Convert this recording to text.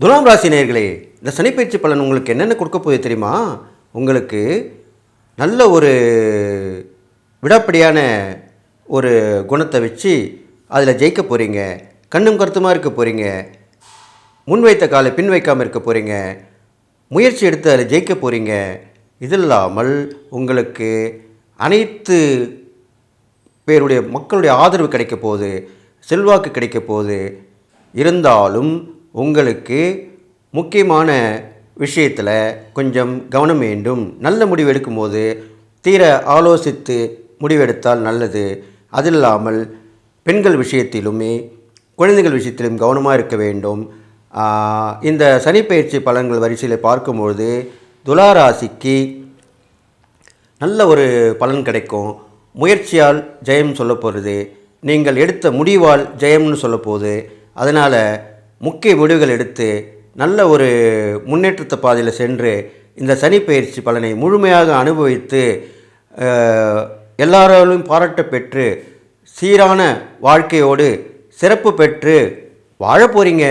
துலாம் ராசி நேயர்களே, இந்த சனிப்பெயர்ச்சி பலன் உங்களுக்கு என்னென்ன கொடுக்க போகுது தெரியுமா? உங்களுக்கு நல்ல ஒரு விடாப்பிடியான ஒரு குணத்தை வச்சு அதில் ஜெயிக்க போகிறீங்க. கண்ணும் கருத்துமாக இருக்க போகிறீங்க. முன் வைத்த காலை பின் வைக்காமல் இருக்க போகிறீங்க. முயற்சி எடுத்து அதில் ஜெயிக்க போகிறீங்க. இது இல்லாமல் உங்களுக்கு அனைத்து பேருடைய மக்களுடைய ஆதரவு கிடைக்க போகுது. செல்வாக்கு கிடைக்க போகுது. இருந்தாலும் உங்களுக்கு முக்கியமான விஷயத்தில் கொஞ்சம் கவனம் வேண்டும். நல்ல முடிவு எடுக்கும்போது தீர ஆலோசித்து முடிவெடுத்தால் நல்லது. அது இல்லாமல் பெண்கள் விஷயத்திலுமே குழந்தைகள் விஷயத்திலும் கவனமாக இருக்க வேண்டும். இந்த சனிப்பெயர்ச்சி பலன்கள் வரிசையில் பார்க்கும்பொழுது துலா ராசிக்கு நல்ல ஒரு பலன் கிடைக்கும். முயற்சியால் ஜெயம் சொல்ல போகிறது. நீங்கள் எடுத்த முடிவால் ஜெயம்னு சொல்ல போகுது. அதனால் முக்கிய முடிவுகள் எடுத்து நல்ல ஒரு முன்னேற்றத்தை பாதையில் சென்று இந்த சனிப்பெயர்ச்சி பலனை முழுமையாக அனுபவித்து எல்லாராலும் பாராட்ட பெற்று சீரான வாழ்க்கையோடு சிறப்பு பெற்று வாழ போகிறீங்க.